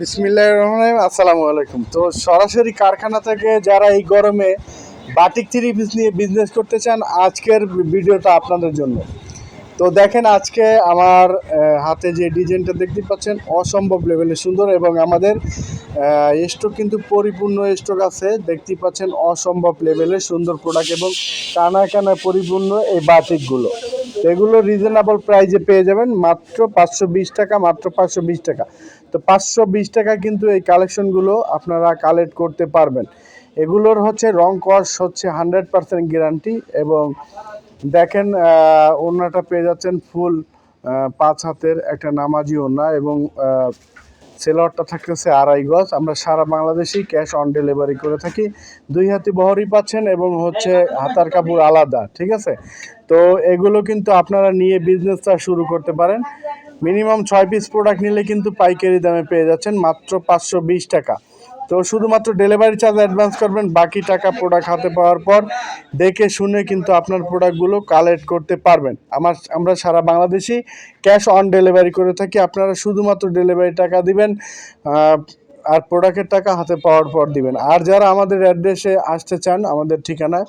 বিসমিল্লাহির রহমানির রহিম। আসসালামু আলাইকুম। তো সরাসরি কারখানা থেকে যারা এই গরমে বাটিক থ্রি পিস নিয়ে বিজনেস করতে চান, আজকের ভিডিওটা আপনাদের জন্য। তো দেখেন, আজকে আমার হাতে যে ডিজাইনটা দেখতে পাচ্ছেন অসম্ভব লেভেলের সুন্দর, এবং আমাদের স্টক কিন্তু পরিপূর্ণ স্টক আছে। দেখতে পাচ্ছেন অসম্ভব লেভেলের সুন্দর প্রোডাক্ট এবং কানায় কানায় পরিপূর্ণ এই বাটিকগুলো। এগুলো রিজনেবল প্রাইসে পেয়ে যাবেন মাত্র 520 টাকা, মাত্র 520 টাকা। তো 520 টাকা কিন্তু এই কালেকশনগুলো আপনারা কালেক্ট করতে পারবেন। এগুলোর হচ্ছে রং কস হচ্ছে 100% গ্যারান্টি। এবং দেখেন, ওড়নাটা পেয়ে যাচ্ছেন ফুল 5 হাতের একটা নামাজি ওড়না, এবং সেলোয়ারটা থাকতেছে 2.5 গজ। আমরা সারা বাংলাদেশেই ক্যাশ অন ডেলিভারি করে থাকি। 2 হাতি বহরই পাচ্ছেন এবং হচ্ছে হাতার কাপড় আলাদা, ঠিক আছে। তো এগুলো কিন্তু আপনারা নিয়ে বিজনেসটা শুরু করতে পারেন। মিনিমাম 6 পিস প্রোডাক্ট নিলে কিন্তু পাইকারি দামে পেয়ে যাচ্ছেন মাত্র 520 টাকা। তো শুধুমাত্র ডেলিভারি চার্জ অ্যাডভান্স করবেন, বাকি টাকা প্রোডাক্ট হাতে পাওয়ার পর দেখে শুনে কিন্তু আপনার প্রোডাক্টগুলো কালেক্ট করতে পারবেন। আমরা সারা বাংলাদেশেই ক্যাশ অন ডেলিভারি করে থাকি। আপনারা শুধুমাত্র ডেলিভারি টাকা দিবেন, আর প্রোডাক্টের টাকা হাতে পাওয়ার পর দিবেন। আর যারা আমাদের অ্যাড্রেসে আসতে চান, আমাদের ঠিকানায়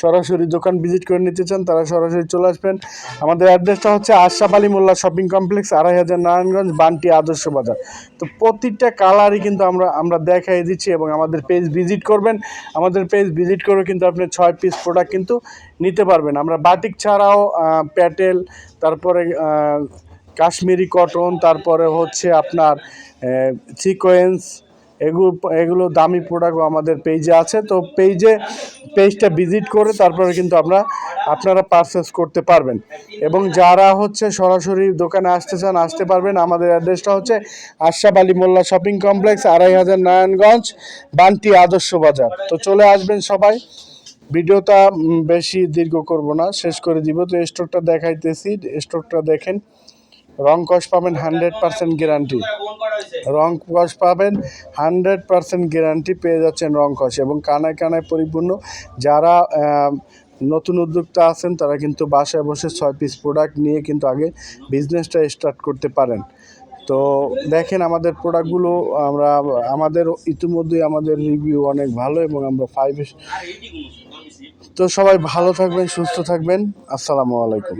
সরাসরি দোকান ভিজিট করে নিতে চান, তারা সরাসরি চলে আসবেন। আমাদের অ্যাড্রেসটা হচ্ছে আশরাফ আলী মোল্লা শপিং কমপ্লেক্স, 2.5 নারায়ণগঞ্জ, বান্টি আদর্শ বাজার। তো প্রতিটা কালারই কিন্তু আমরা দেখাই দিচ্ছি, এবং আমাদের পেজ ভিজিট করবেন। আমাদের পেজ ভিজিট করে কিন্তু আপনি 6 পিস প্রোডাক্ট কিন্তু নিতে পারবেন। আমরা বাটিক ছাড়াও প্যাটেল, তারপরে কাশ্মীরি কটন, তারপরে হচ্ছে আপনার সিকোয়েন্স, এগুলো দামি প্রোডাক্টও আমাদের পেজে আছে। তো পেজটা ভিজিট করে তারপরে কিন্তু আপনারা পারচেস করতে পারবেন। এবং যারা হচ্ছে সরাসরি দোকানে আসতে চান, আসতে পারবেন। আমাদের অ্যাড্রেসটা হচ্ছে আশরাফ আলী মোল্লা শপিং কমপ্লেক্স, 2.5 নারায়ণগঞ্জ, বান্টি আদর্শ বাজার। তো চলে আসবেন সবাই। ভিডিওটা বেশি দীর্ঘ করব না, শেষ করে দিব। তো স্টকটা দেখাইতেছি, স্টকটা দেখেন। রং কস পাবেন 100% গ্যারান্টি, রং কস পাবেন 100% গ্যারান্টি পেয়ে যাচ্ছেন রং কস, এবং কানায় কানায় পরিপূর্ণ। যারা নতুন উদ্যোক্তা আছেন তারা কিন্তু বাসায় বসে 6 পিস প্রোডাক্ট নিয়ে কিন্তু আগে বিজনেসটা স্টার্ট করতে পারেন। তো দেখেন আমাদের প্রোডাক্টগুলো, আমাদের ইতিমধ্যেই আমাদের রিভিউ অনেক ভালো, এবং আমরা 5। তো সবাই ভালো থাকবেন, সুস্থ থাকবেন। আসসালামু আলাইকুম।